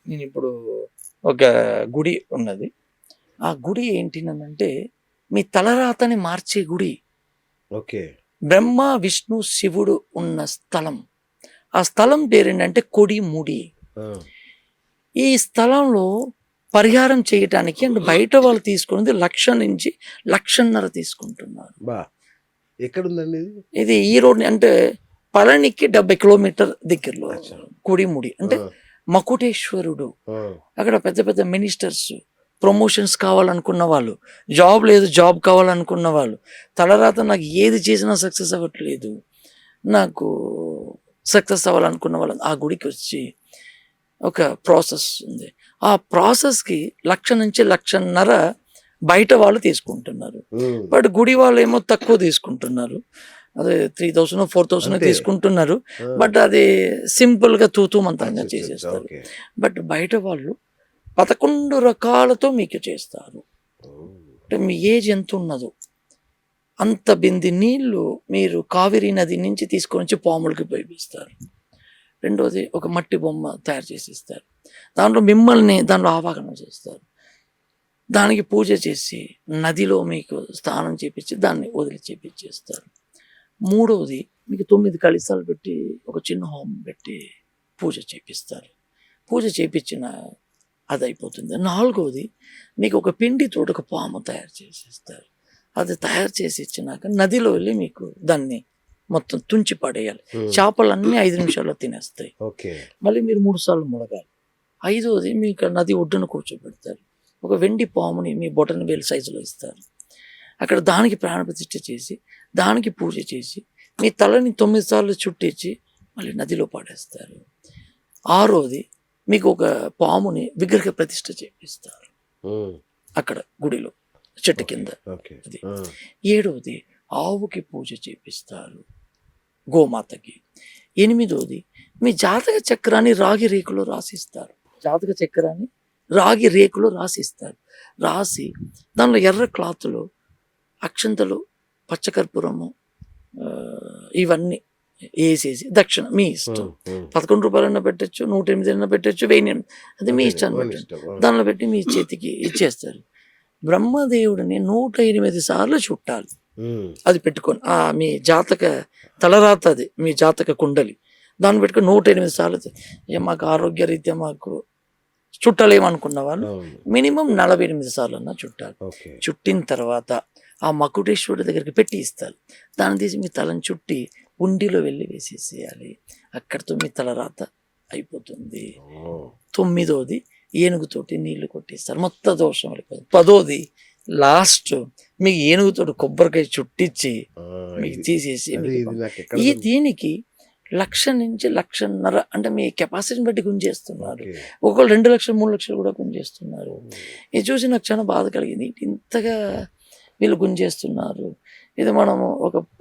నేను ఇప్పుడు ఒక గుడి ఉన్నది. ఆ గుడి ఏంటినంటే మీ తలరాతని మార్చే గుడి. ఓకే. బ్రహ్మ, విష్ణు, శివుడు ఉన్న స్థలం. ఆ స్థలం పేరేంటంటే కొడిముడి. ఆ! ఈ స్థలంలో పరిహారం చేయటానికి అంటే బయట వాళ్ళు తీసుకున్నది 1,00,000 నుంచి 1,50,000 తీసుకుంటున్నారు. బా! ఎక్కడుందండి ఇది? ఇది ఈ రోడ్ అంటే పళనికి 70 కిలోమీటర్ దగ్గరలో అచ్చా! కొడిముడి. అంటే ఆ! మకుటేశ్వరుడు. ఆ! అక్కడ పెద్ద పెద్ద మినిస్టర్స్, ప్రమోషన్స్ కావాలనుకున్న వాళ్ళు, జాబ్ లేదు జాబ్ కావాలనుకున్న వాళ్ళు, తలరాత నాకు ఏది చేసినా సక్సెస్ అవ్వట్లేదు, నాకు సక్సెస్ అవ్వాలనుకున్న వాళ్ళు ఆ గుడికి వచ్చి ఒక ప్రాసెస్ ఉంది. ఆ ప్రాసెస్‌కి 1,00,000 నుంచి 1,50,000 బయట వాళ్ళు తీసుకుంటున్నారు. హ్మ్. బట్ గుడి వాళ్ళేమో తక్కువ తీసుకుంటున్నారు. అదే 3,000 4,000 అంతే. తీసుకుంటున్నారు. ఆ! బట్ అది సింపుల్‌గా తూతూ మంత్రంగా అచ్చచ్చచ్చ! చేసేస్తారు. ఓకే. బట్ బయట వాళ్ళు 11 రకాలతో మీకు చేస్తారు. ఓహ్! అంటే మీ ఏజ్ ఎంతున్నదో అంత బిందె నీళ్ళు మీరు కావేరీ నది నుంచి తీసుకొనొచ్చి పాములకి పోయిపిస్తారు. రెండోది ఒక మట్టి బొమ్మ తయారు చేసి ఇస్తారు. దాంట్లో మిమ్మల్ని దాంట్లో ఆవాహన చేస్తారు. దానికి పూజ చేసి నదిలో మీకు స్నానం చేపిచ్చి దాన్ని వదిలి చేపిచ్చేస్తారు. మూడోది మీకు 9 కలశాలు పెట్టి ఒక చిన్న హోమం పెట్టి పూజ చేపిస్తారు. పూజ చేపిచ్చిన అదయిపోతుంది. నాలుగోది మీకు ఒక పిండితోటి ఒక పాము తయారు చేసిస్తారు. అది తయారు చేసి ఇచ్చినాక నదిలో వెళ్ళి మీకు దాన్ని మొత్తం తుంచి పడేయాలి. హ్మ్. చేపలన్నీ 5 నిమిషాల్లో తినేస్తాయి. ఓకే. మళ్ళీ మీరు 3 సార్లు మునగాలి. ఐదోది మీకు నది ఒడ్డున కూర్చోబెడతారు. ఒక వెండి పాముని మీ బొటన వేలు సైజులో ఇస్తారు. అక్కడ దానికి ప్రాణప్రతిష్ఠ చేసి, దానికి పూజ చేసి, మీ తలని 9 సార్లు చుట్టించి మళ్ళీ నదిలో పడేస్తారు. ఆరోది మీకు ఒక పాముని విగ్రహ ప్రతిష్ఠ చేపిస్తారు. హ్మ్. అక్కడ గుడిలో చెట్టు ఓకే. కింద. ఓకే. అది. ఆ! ఏడోది ఆవుకి పూజ చేపిస్తారు. గోమాతకి. ఎనిమిదోది మీ జాతక చక్రాన్ని రాగి రేకులో రాసిస్తారు. జాతక చక్రాన్ని రాగి రేకులో రాసిస్తారు. రాసి దానిలో ఎర్ర క్లాత్‌లో అక్షంతలు, పచ్చకర్పూరము ఇవన్నీ ఏసేసి దక్షిణ మీ ఇష్టం. హ్మ్. రూ. 11 పెట్టొచ్చు, 108 పెట్టొచ్చు, 1000 అది మీ అదేలే. ఇష్టాన్ని మన బట్టండి. ఇష్టం. ఆ! దానిలో పెట్టి మీ చేతికి ఇచ్చేస్తారు. బ్రహ్మదేవుడిని 108 సార్లు చుట్టాలి. హ్మ్. అది పెట్టుకొని మీ జాతక తలరాత అది మీ జాతక కుండలి. దాన్ని పెట్టుకొని 108 సార్లు మాకు ఆరోగ్యరీత్యా మాకు చుట్టలేమనుకున్న వాళ్ళు అవును. మినిమం 48 సార్లన్నా చుట్టాలి. ఓకే. చుట్టిన తర్వాత ఆ మకుటేశ్వరుడి దగ్గరికి పెట్టి ఇస్తారు. దాన్ని తీసి మీ తలని చుట్టి ఉండిలో వెళ్ళి వేసేసేయాలి. అక్కడితో మీ తలరాత అయిపోతుంది. ఓహ్! తొమ్మిదోది ఏనుగుతోటి నీళ్లు కొట్టిస్తారు. మొత్తం దోషం వెళ్ళిపోతుంది. పదోది లాస్ట్ మీకు ఏనుగుతోటి కొబ్బరికాయ చుట్టించి ఆ! మీకు ఇది. తీసేసి అదే మీకు ఇది నాకెక్కడ దీనికి 1,00,000 నుంచి 1,50,000 అంటే మీ కెపాసిటీని బట్టి గుంజేస్తున్నారు. ఓకే. ఒక్కొక్కళ్ళు 2,00,000, 3,00,000 కూడా గుంజేస్తున్నారు. ఓహ్! ఇది చూసి నాకు చాలా బాధ కలిగింది. ఇంతగా వీళ్ళు గుంజేస్తున్నారు. ఇది మనము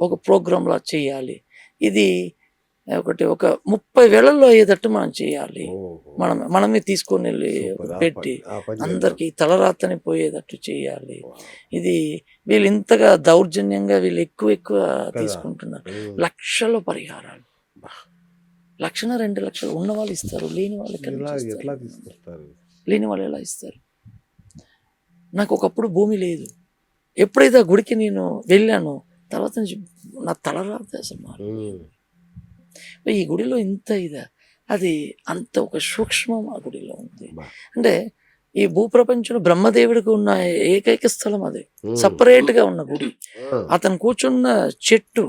ఒక ప్రోగ్రామ్‌లా చేయాలి. ఇది ఒక 30,000లో అయ్యేటట్టు మనం చేయాలి. ఓహో! మనమే తీసుకొనెళ్ళి సూపర్. పెట్టి ఆ పని చేద్దాం. అందరికి తలరాతని పోయేటట్టు చేయాలి. వావ్! ఇది వీళ్ళు ఇంతగా దౌర్జన్యంగా వీళ్ళు ఎక్కువ కదా! తీసుకుంటున్నారు. హ్మ్. లక్షల పరిహారాలు. అబ్బా! 1,00,000, 2,00,000 ఉన్నవాళ్ళు ఇస్తారు. లేని వాళ్ళు ఎక్కడి ఎలా నుంచి ఎట్లా ఇస్తారు? తీసుకొస్తారు? లేని వాళ్ళు ఎలా ఇస్తారు? నాకు ఒకప్పుడు భూమి లేదు. ఎప్పుడైతే ఆ గుడికి నేను వెళ్ళానో తర్వాత నుంచి నా తలరాత అసలు మారిపోయింది. హ్మ్. ఈ గుడిలో ఇంత ఇదా? అది అంత ఒక సూక్ష్మం ఆ గుడిలో ఉంది. అబ్బా! అంటే ఈ భూప్రపంచంలో బ్రహ్మదేవుడికి ఉన్న ఏకైక స్థలం అదే. హ్మ్. సెపరేట్‌గా ఉన్న గుడి. ఆ! అతను కూర్చున్న చెట్టు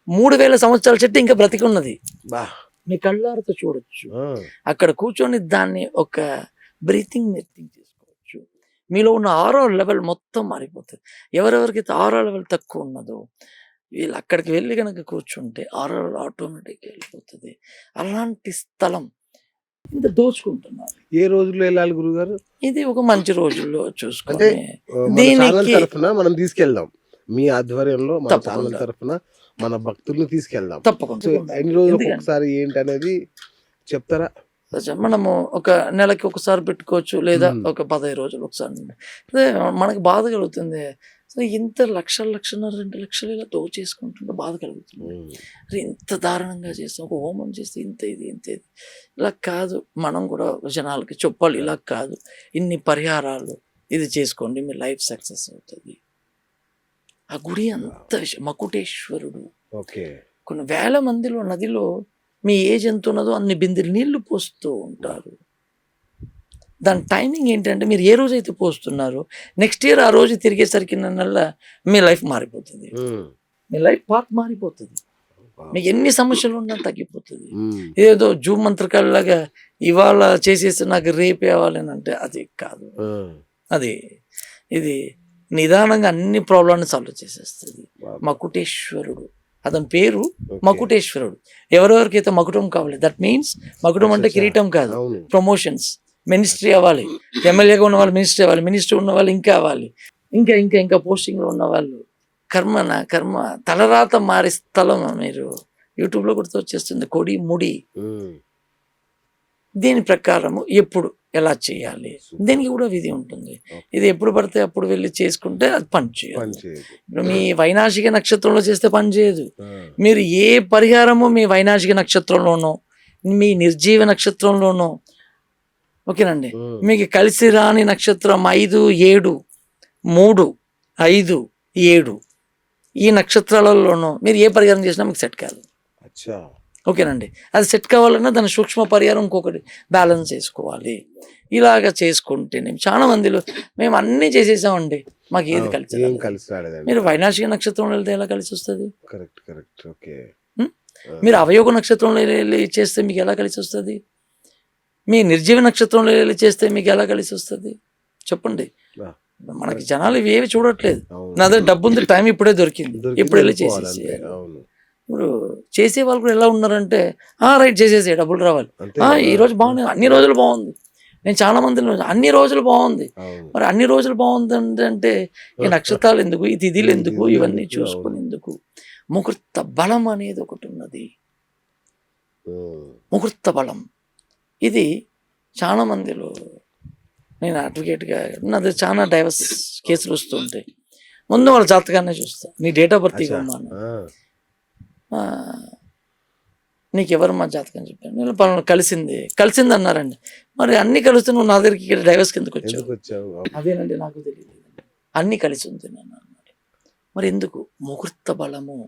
3,000 సంవత్సరాల చెట్టు ఇంకా బ్రతికున్నది. బా! మీ కళ్ళారతో చూడొచ్చు. ఆ! అక్కడ కూర్చొని దాన్ని ఒక బ్రీతింగ్ చేసుకోవచ్చు. మీలో ఉన్న ఆరో లెవెల్ మొత్తం మారిపోతది. ఎవరెవరికైతే ఆరో లెవెల్ తక్కువ ఉన్నదో వీళ్ళు అక్కడికి వెళ్ళి గనక కూర్చుంటే ఆరో లెవెల్ ఆటోమేటిక్‌గా వెళ్ళిపోతది. అలాంటి స్థలం ఇంత దోచుకుంటున్నారు. ఏ రోజుల్లో ఎళ్ళాలి గురుగారు? ఇది ఒక మంచి రోజుల్లో అంటే చూసుకొని మన ఛానెల్ దీనికి తరఫున మనం తీసుకెళ్దాం. మీ ఆధ్వర్యంలో మన ఛానెల్ తప్పకుండా. తరఫున మన భక్తుల్ని తీసుకెళ్దాం. సో, తప్పకుండా. ఎన్ని రోజులకు ఎందుకంటే ఒకసారి ఏంటనేది చెప్తారా? మనము ఒక నెలకి ఒకసారి పెట్టుకోవచ్చు. లేదా హ్మ్. ఒక 15 రోజులు ఒకసారి. అదే మనకు బాధ కలుగుతుంది. సో ఇంత లక్షలు 1.5 2 లక్షలు ఇలా దోచేసుకుంటుంటే బాధ కలుగుతుంది. అరే ఇంత దారుణంగా చేస్తాం, ఒక హోమం చేస్తే ఇంత ఇది ఇలా కాదు. మనం కూడా జనాలకి చెప్పాలి, ఇలా కాదు, ఇన్ని పరిహారాలు ఇది చేసుకోండి, మీ లైఫ్ సక్సెస్ అవుతుంది. ఆ గుడి అంత మకుటేశ్వరుడు ఓకే. కొన్ని వేల మందిలో నదిలో మీ ఏజ్ ఎంత ఉన్నదో అన్ని బిందెలు నీళ్లు పోస్తూ ఉంటారు. దాని టైమింగ్ ఏంటంటే మీరు ఏ రోజైతే పోస్తున్నారో నెక్స్ట్ ఇయర్ ఆ రోజు తిరిగేసరికి నల్ల మీ లైఫ్ మారిపోతుంది, మీ లైఫ్ పార్ట్ మారిపోతుంది, మీకు ఎన్ని సమస్యలు ఉన్నా తగ్గిపోతుంది. ఏదో జూమ్ మంత్రకాలలాగా ఇవాళ చేసేసి నాకు రేపే అవ్వాలని అంటే అది కాదు. అది ఇది నిదానంగా అన్ని ప్రాబ్లమ్ని సాల్వ్ చేసేస్తుంది. మకుటేశ్వరుడు అతని పేరు మకుటేశ్వరుడు. ఎవరెవరికైతే మకుటం కావాలి, దట్ మీన్స్ మకుటం అంటే కిరీటం కాదు, ప్రమోషన్స్, మినిస్ట్రీ అవ్వాలి, ఎమ్మెల్యేగా ఉన్న వాళ్ళు మినిస్ట్రీ అవ్వాలి, మినిస్ట్రీ ఉన్న వాళ్ళు ఇంకా అవ్వాలి, ఇంకా ఇంకా ఇంకా పోస్టింగ్లో ఉన్న వాళ్ళు కర్మ తలరాత మారే స్థలం. మీరు యూట్యూబ్లో కూడా వచ్చేస్తుంది కొడి ముడి. దీని ప్రకారము ఎప్పుడు ఎలా చేయాలి, దీనికి కూడా విధి ఉంటుంది. ఇది ఎప్పుడు పడితే అప్పుడు వెళ్ళి చేసుకుంటే అది పని చేయదు. ఇప్పుడు మీ వైనాశిక నక్షత్రంలో చేస్తే పని చేయదు. మీరు ఏ పరిహారము మీ వైనాశిక నక్షత్రంలోనో మీ నిర్జీవ నక్షత్రంలోనో, ఓకేనండి, మీకు కలిసి రాని నక్షత్రం 5, 7, 3, 5, 7 ఈ నక్షత్రాలలోనూ మీరు ఏ పరిహారం చేసినా మీకు సెట్ కాదు. ఓకేనండి, అది సెట్ కావాలన్నా దాని సూక్ష్మ పరిహారం ఇంకొకటి బ్యాలెన్స్ చేసుకోవాలి. ఇలాగ చేసుకుంటే చాలా మందిలో మేము అన్నీ చేసేసామండి, మాకు ఏది కలిసి రాలేదు. మీరు వైనాశిక నక్షత్రంలో వెళ్తే ఎలా కలిసి వస్తుంది? మీరు అవయోగ నక్షత్రంలో వెళ్ళి చేస్తే మీకు ఎలా కలిసి వస్తుంది? మీ నిర్జీవ నక్షత్రంలో వెళ్ళి చేస్తే మీకు ఎలా కలిసి వస్తుంది చెప్పండి. మనకి జనాలు ఇవేవి చూడట్లేదు. నా దగ్గర డబ్బు ఉంది, టైం ఇప్పుడే దొరికింది, ఇప్పుడు వెళ్ళి చేసేసి. ఇప్పుడు చేసే వాళ్ళు కూడా ఎలా ఉన్నారంటే రైట్ చేసేసే డబ్బులు రావాలి, ఈరోజు బాగుంది, అన్ని రోజులు బాగుంది. నేను చాలా మంది అన్ని రోజులు బాగుంది, మరి అన్ని రోజులు బాగుంది అంటే ఈ నక్షత్రాలు ఎందుకు, ఈ తిథిలు ఎందుకు, ఇవన్నీ చూసుకుని ఎందుకు? ముహూర్త బలం అనేది ఒకటి ఉన్నది. ముహూర్త బలం ఇది చాలా మందిలో, నేను అడ్వకేట్గా నాది చాలా డైవర్స్ కేసులు వస్తుంటాయి. ముందు వాళ్ళ జాతకాన్ని చూస్తా, నీ డేట్ ఆఫ్ బర్త్ ఇవ్వమ్మా, నీకు ఎవరు మా జాతకం చెప్పాను, నేను పనులు కలిసింది అన్నారండి. మరి అన్ని కలిసి నువ్వు నా దగ్గరికి ఇక్కడ డైవర్స్కి ఎందుకు వచ్చావు? అదేనండి నాకు తెలియదు, అన్ని కలిసి ఉంది అన్నాడు. మరి ఎందుకు? ముహూర్త బలము.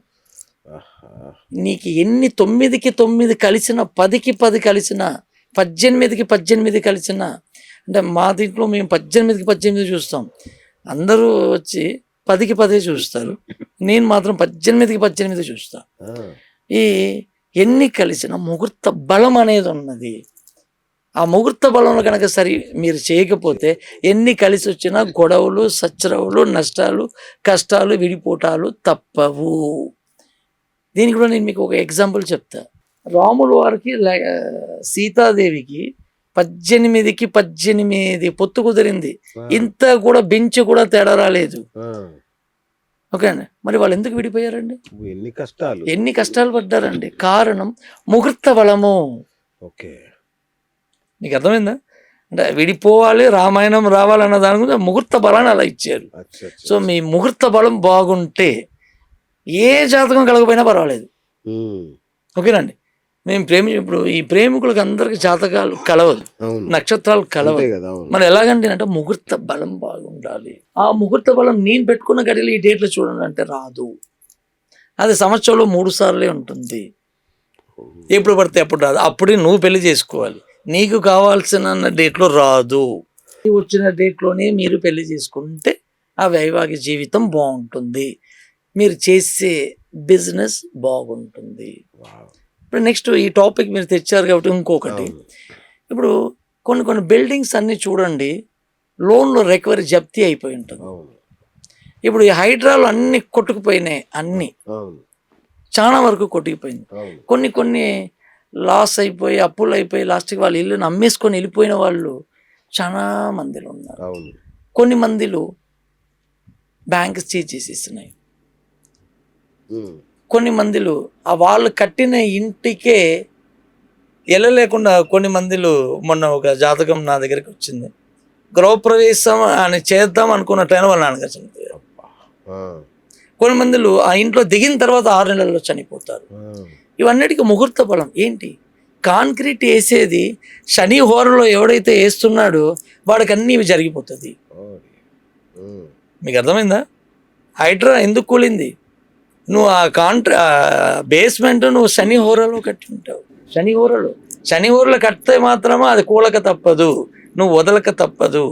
నీకు ఎన్ని 9కి 9 కలిసిన, 10కి 10 కలిసిన, 18కి 18 కలిసిన, అంటే మా దీంట్లో మేము 18కి 18 చూస్తాం, అందరూ వచ్చి 10కి 10 చూస్తారు, నేను మాత్రం 18కి 18 చూస్తా. ఈ ఎన్ని కలిసిన ముహూర్త బలం అనేది ఉన్నది. ఆ ముహూర్త బలంలో కనుక మీరు చేయకపోతే ఎన్ని కలిసి వచ్చినా గొడవలు, సచ్చరవులు, నష్టాలు, కష్టాలు, విడిపోటాలు తప్పవు. దీనికి కూడా నేను మీకు ఒక ఎగ్జాంపుల్ చెప్తా. రాముల వారికి సీతాదేవికి 18కి 18 పొత్తు కుదిరింది, ఇంత కూడా బెంచ్ కూడా తేడా రాలేదు. ఓకే అండి, మరి వాళ్ళు ఎందుకు విడిపోయారండి? ఎన్ని కష్టాలు పడ్డారండి. కారణం ముహూర్త బలము. ఓకే, నీకు అర్థమైందా? అంటే విడిపోవాలి, రామాయణం రావాలన్న దాని గురించి ముహూర్త బలాన్ని అలా ఇచ్చారు. సో మీ ముహూర్త బలం బాగుంటే ఏ జాతకం కలగపోయినా పర్వాలేదు. ఓకేనండి, మేము ఇప్పుడు ఈ ప్రేమికులకు అందరికి జాతకాలు కలవదు, నక్షత్రాలు కలవదు. మరి ఎలాగంటే అంటే ముహూర్త బలం బాగుండాలి. ఆ ముహూర్త బలం నేను పెట్టుకున్న గడిలో ఈ డేట్లో చూడండి అంటే రాదు. అది సంవత్సరంలో 3 సార్లే ఉంటుంది. ఎప్పుడు పడితే అప్పుడు రాదు. అప్పుడే నువ్వు పెళ్లి చేసుకోవాలి. నీకు కావాల్సిన డేట్లో రాదు. వచ్చిన డేట్లోనే మీరు పెళ్లి చేసుకుంటే ఆ వైవాహిక జీవితం బాగుంటుంది, మీరు చేసే బిజినెస్ బాగుంటుంది. ఇప్పుడు నెక్స్ట్ ఈ టాపిక్ మీరు తెచ్చారు కాబట్టి ఇంకొకటి, ఇప్పుడు కొన్ని బిల్డింగ్స్ అన్నీ చూడండి, లోన్లో రికవరీ జప్తీ అయిపోయి ఉంటుంది. ఇప్పుడు ఈ హైడ్రాలు అన్ని కొట్టుకుపోయినాయి, అన్ని చాలా వరకు కొట్టుకుపోయింది. కొన్ని లాస్ అయిపోయి, అప్పులు అయిపోయి, లాస్ట్కి వాళ్ళ ఇల్లుని అమ్మేసుకొని వెళ్ళిపోయిన వాళ్ళు చాలా మందిలో ఉన్నారు. కొన్ని మందిలో బ్యాంక్ సీజ్ చేసేస్తున్నాయి. కొన్ని మందిలో ఆ వాళ్ళు కట్టిన ఇంటికే వెళ్ళలేకుండా కొన్ని మందిలో, మొన్న ఒక జాతకం నా దగ్గరికి వచ్చింది, గృహప్రవేశం అని చేద్దాం అనుకున్న టైం వాళ్ళ నాన్నగారు చనిపోయారు. ఆ, కొంతమందిలు ఆ ఇంట్లో దిగిన తర్వాత 6 నెలల్లో చనిపోతారు. ఆ, ఇవన్నిటికీ ముహూర్త బలం ఏంటి? కాంక్రీట్ వేసేది శని హోరలో ఎవడైతే వేస్తున్నాడో వాడికి అన్నీ ఇవి జరిగిపోతుంది. ఓకే. ఉమ్, మీకు అర్థమైందా? హైడ్రా ఎందుకు కూలింది? నువ్వు ఆ బేస్మెంట్ నువ్వు శని హోరలో కట్టి ఉంటావు. శని హోరలో కడితే మాత్రమే అది కూలక తప్పదు, నువ్వు వదలక తప్పదు.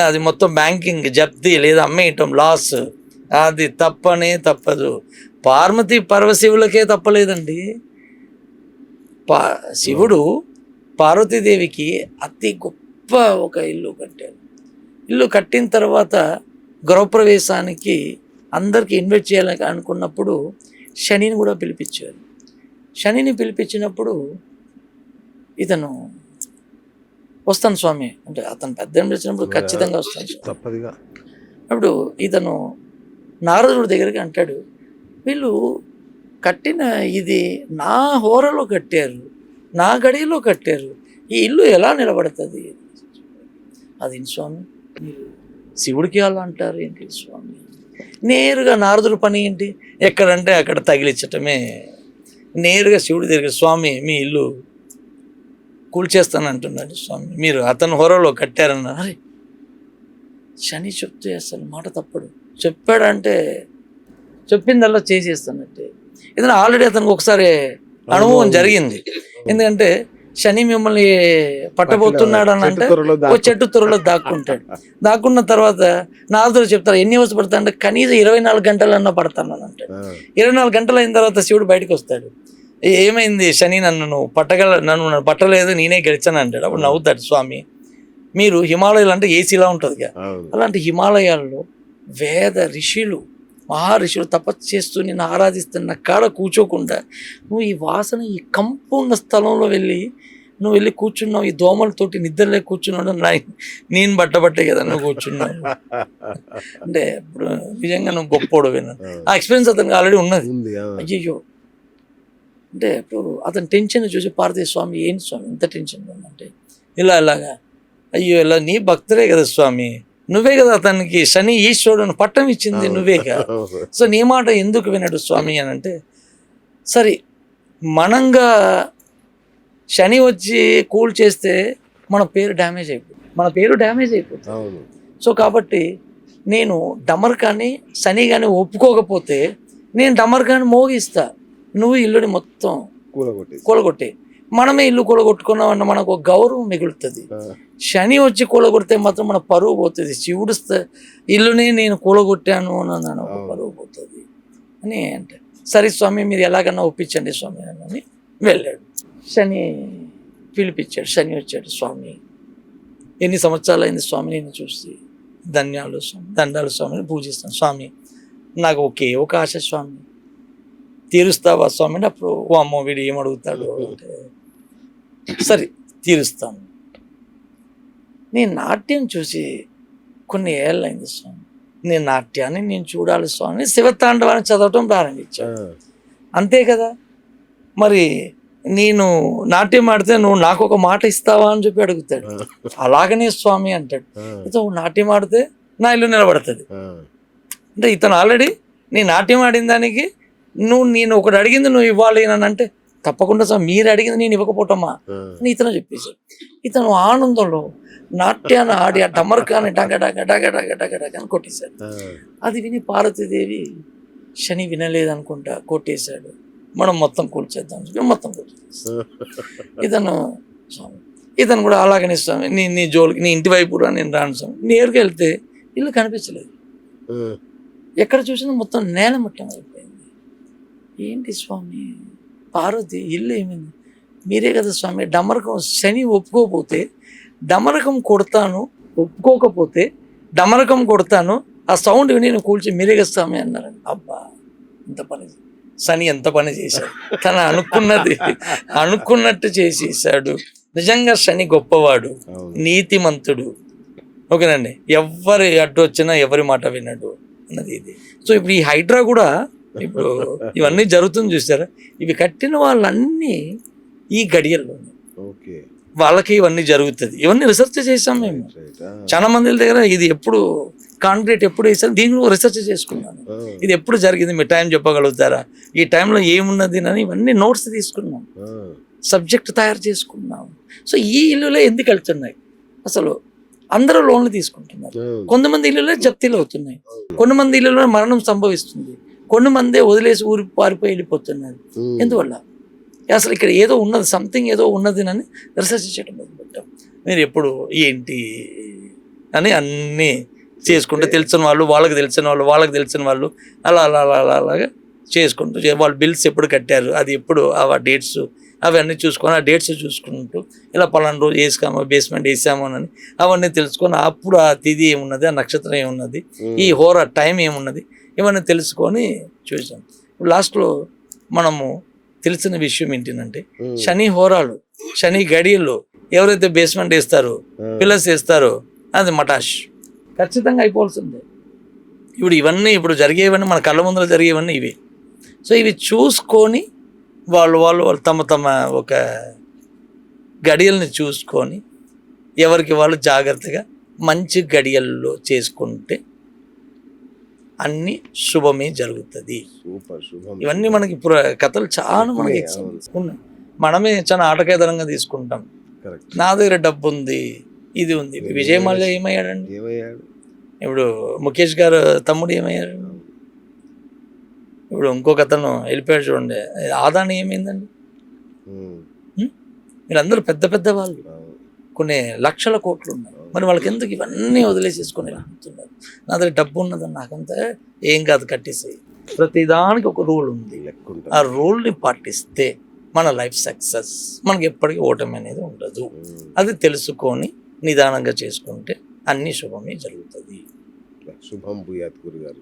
అది మొత్తం బ్యాంకింగ్ జప్తి లేదా అమ్మేయటం లాస్, అది తప్పనే తప్పదు. పార్వతి పరమశివులకే తప్పలేదండి. శివుడు పార్వతీదేవికి అతి గొప్ప ఒక ఇల్లు కట్టాడు. ఇల్లు కట్టిన తర్వాత గృహప్రవేశానికి అందరికి ఇన్వైట్ చేయాలని అనుకున్నప్పుడు శనిని కూడా పిలిపించారు. శనిని పిలిపించినప్పుడు ఇతను వస్తాను స్వామి అంటే, అతను పెద్ద పిలిచినప్పుడు ఖచ్చితంగా వస్తాను స్వామి. తప్పదుగా. అప్పుడు ఇతను నారదుడి దగ్గరికి అంటాడు, వీళ్ళు కట్టిన ఇది నా హోరలో కట్టారు, నా గడిలో కట్టారు, ఈ ఇల్లు ఎలా నిలబడుతుంది? అది స్వామి మీరు శివుడికి అలా అంటారు ఏంటి స్వామి? నేరుగా నారదుడి పని ఏంటి? ఎక్కడంటే అక్కడ తగిలించటమే. నేరుగా శివుడి దగ్గర, స్వామి మీ ఇల్లు కూల్చేస్తానంటున్నాడు స్వామి, మీరు అతను హోరలో కట్టారన్నారు. అరే శని చెప్తే అసలు మాట తప్పడు. చెప్పాడంటే చెప్పిందల్లా చేసేస్తానంటే. ఎందుకంటే ఆల్రెడీ అతనికి ఒకసారి అనుభవం జరిగింది. ఎందుకంటే శని మిమ్మల్ని పట్టబోతున్నాడు అని అంటే ఓ చెట్టు త్వరలో దాక్కుంటాడు. దాక్కున్న తర్వాత నారదుడు చెప్తారు ఎన్ని అవర్స్ పడతా అంటే కనీసం 24 గంటలన్నా పడతాను అని అంటాడు. 24 గంటలు అయిన తర్వాత శివుడు బయటకు వస్తాడు. ఏమైంది శని, నన్ను పట్టలేదు, నేనే గెలిచాను అంటాడు. అప్పుడు నవ్వుతాడు, స్వామి మీరు హిమాలయాలు అంటే ఏసీలా ఉంటుంది, అలాంటి హిమాలయాల్లో వేద ఋషులు మహర్షులు తపస్సు చేస్తూ నిన్ను ఆరాధిస్తున్న కాడ కూర్చోకుండా నువ్వు ఈ వాసన ఈ కంపు ఉన్న స్థలంలో నువ్వు వెళ్ళి కూర్చున్నావు, ఈ దోమలతోటి నిద్రలే కూర్చున్నావు, నేను బట్టబట్టే కదా నువ్వు కూర్చున్నావు అంటే ఇప్పుడు నిజంగా నువ్వు గొప్పోడు విన్నాను. ఆ ఎక్స్పీరియన్స్ అతనికి ఆల్రెడీ ఉన్నది. అయ్యయ్యో అంటే ఇప్పుడు అతని టెన్షన్ చూసి పార్వతీ స్వామి ఏంటి స్వామి ఇంత టెన్షన్ ఉందంటే, ఇలాగా అయ్యో ఇలా నీ భక్తుడే కదా స్వామి, నువ్వే కదా అతనికి శని ఈశ్వరుడు పట్టం ఇచ్చింది నువ్వే కదా, సో నీ మాట ఎందుకు వినడు స్వామి అని అంటే, సరే మనంగా శని వచ్చి కూల్ చేస్తే మన పేరు డ్యామేజ్ అయిపోతుంది. సో కాబట్టి నేను డమర్కాన్ని శని కానీ ఒప్పుకోకపోతే నేను డమర్కాన్ని మోగిస్తా, నువ్వు ఇల్లుని మొత్తం కూలగొట్టి మనమే ఇల్లు కూలగొట్టుకున్నామన్న మనకు ఒక గౌరవం మిగులుతుంది. శని వచ్చి కూలగొడితే మాత్రం మన పరువు పోతుంది. శివుడు ఇల్లుని నేను కూలగొట్టాను అని ఒక పరువు పోతుంది అని అంటే, సరే స్వామి మీరు ఎలాగన్నా ఒప్పించండి స్వామి అని వెళ్ళాడు. శని పిలిపించాడు. శని వచ్చాడు, స్వామి ఎన్ని సంవత్సరాలు అయింది స్వామి నేను చూసి, ధన్యాలు స్వామి, దండాలు స్వామిని పూజిస్తాను స్వామి, నాకు ఒకే ఒక ఆశ స్వామి, తీరుస్తావా స్వామి అంటే, అప్పుడు ఓ అమ్మో వీడు ఏమడుగుతాడు అంటే, సరే తీరుస్తాను. నేను నాట్యం చూసి కొన్ని ఏళ్ళైంది స్వామి, నేను నాట్యాన్ని నేను చూడాలి స్వామి, శివతాండవాన్ని చదవటం ప్రారంభించాను. అంతే కదా, మరి నేను నాట్యం ఆడితే నువ్వు నాకు ఒక మాట ఇస్తావా అని చెప్పి అడుగుతాడు. అలాగనే స్వామి అంటాడు, అయితే నాట్యం ఆడితే నా ఇల్లు నిలబడుతుంది అంటే, ఇతను ఆల్రెడీ నీ నాట్యం ఆడిన దానికి నేను ఒకటి అడిగింది నువ్వు ఇవ్వాలి అని అంటే, తప్పకుండా సార్ మీరు అడిగింది నేను ఇవ్వకపోవటమా అని ఇతను చెప్పేశాడు. ఇతను ఆనందంలో నాట్యాన్ని ఆడి ఆ డమర్కాన్ని డగ డగ డగ డగ డగ డగ అని కొట్టేశాడు. అది విని పార్వతీదేవి శని వినలేదనుకుంటా కొట్టేశాడు, మనం మొత్తం కూల్చేద్దాం మొత్తం కూల్చేస్తాం. ఇతను కూడా అలాగనే స్వామి నీ జోలికి నీ ఇంటి వైపు కూడా నేను రాను స్వామి. నేరుగా వెళ్తే ఇల్లు కనిపించలేదు, ఎక్కడ చూసినా మొత్తం నేలమట్టం అయిపోయింది. ఏంటి స్వామి పార్వతి ఇల్లు ఏమైంది? మీరే కదా స్వామి డమరకం శని ఒప్పుకోకపోతే డమరకం కొడతాను, ఒప్పుకోకపోతే డమరకం కొడతాను, ఆ సౌండ్ విని నేను కూల్చి మీరే కదా స్వామి అన్నారండి. అబ్బా ఇంత పని శని ఎంత పని చేశాడు, తను అనుకున్నట్టు చేసేసాడు. నిజంగా శని గొప్పవాడు, నీతిమంతుడు. ఓకేనండి, ఎవరి అడ్డు వచ్చినా ఎవరి మాట వినడు అన్నది ఇది. సో ఇప్పుడు ఈ హైడ్రా కూడా ఇప్పుడు ఇవన్నీ జరుగుతుంది చూసారా, ఇవి కట్టిన వాళ్ళన్నీ ఈ గడియల్లో వాళ్ళకి ఇవన్నీ జరుగుతుంది. ఇవన్నీ రీసెర్చ్ చేసాం మేము. రైట్. చాలా మంది దగ్గర ఇది ఎప్పుడు కాంక్రీట్ ఎప్పుడు వేసారు దీని రీసెర్చ్ చేసుకున్నాను. ఇది ఎప్పుడు జరిగింది మీరు టైం చెప్పగలుగుతారా, ఈ టైంలో ఏమున్నది అని ఇవన్నీ నోట్స్ తీసుకున్నాం, సబ్జెక్ట్ తయారు చేసుకున్నాం. సో ఈ ఇల్లులే ఎందుకు వెళ్తున్నాయి అసలు? అందరూ లోన్లు తీసుకుంటున్నారు. కొంతమంది ఇల్లులే జప్తీలు అవుతున్నాయి, కొంతమంది ఇల్లులో మరణం సంభవిస్తుంది, కొన్ని మందే వదిలేసి ఊరి పారిపోయి వెళ్ళిపోతున్నారు. ఎందువల్ల? అసలు ఇక్కడ ఏదో ఉన్నది, సంథింగ్ ఏదో ఉన్నది అని రీసెర్చ్ చేయడం మొదలుపెట్టాం. మీరు ఎప్పుడు ఏంటి అని అన్నీ చేసుకుంటూ తెలిసిన వాళ్ళు వాళ్ళకి తెలిసిన వాళ్ళు వాళ్ళకి తెలిసిన వాళ్ళు అలా అలా అలా అలా అలాగా చేసుకుంటూ వాళ్ళు బిల్స్ ఎప్పుడు కట్టారు, అది ఎప్పుడు ఆ డేట్స్ అవన్నీ చూసుకొని ఆ డేట్స్ చూసుకుంటూ ఇలా పలానా రోజు వేసాము బేస్మెంట్ వేసాము అని అవన్నీ తెలుసుకొని అప్పుడు ఆ తిథి ఏమున్నది, ఆ నక్షత్రం ఏమున్నది, ఈ హోరా టైం ఏమున్నది, ఇవన్నీ తెలుసుకొని చూసాం. లాస్ట్లో మనము తెలిసిన విషయం ఏంటంటే శని హోరాలు, శని గడియలు ఎవరైతే బేస్మెంట్ వేస్తారో పిల్లర్స్ వేస్తారో అది మటాష్ ఖచ్చితంగా అయిపోవాల్సిందే. ఇప్పుడు ఇవన్నీ ఇప్పుడు జరిగేవన్నీ మన కళ్ళ ముందర జరిగేవన్నీ ఇవి. సో ఇవి చూసుకొని వాళ్ళు తమ ఒక గడియల్ని చూసుకొని ఎవరికి వాళ్ళు జాగ్రత్తగా మంచి గడియల్లో చేసుకుంటే అన్ని శుభమే జరుగుతుంది. ఇవన్నీ మనకి కథలు చాలా మనకి ఎగ్జాంపుల్స్ ఉన్నాయి. మనమే చాలా ఆటకేతనంగా తీసుకుంటాం. నా దగ్గర డబ్బు ఉంది, ఇది ఉంది. విజయ్ మాల్యా ఏమయ్యాడండి? ఇప్పుడు ముఖేష్ గారు తమ్ముడు ఏమయ్యాడు? ఇప్పుడు ఇంకొక అతను వెళ్ళిపోయాడు చూడండి, ఆదాని ఏమైందండి? వీళ్ళందరూ పెద్ద పెద్ద వాళ్ళు, కొన్ని లక్షల కోట్లు ఉన్నారు. మరి వాళ్ళకి ఎందుకు ఇవన్నీ వదిలేసేసుకొని వెళ్తున్నారు? నా దగ్గర డబ్బు ఉన్నదని నాకంతా ఏం కాదు, కట్టేసి. ప్రతిదానికి ఒక రూల్ ఉంది, ఆ రూల్ని పాటిస్తే మన లైఫ్ సక్సెస్, మనకి ఎప్పటికీ ఓటమి అనేది ఉండదు. అది తెలుసుకొని నిదానంగా చేసుకుంటే అన్ని శుభమే జరుగుతుంది. శుభం భూయాత్ గురుగారు.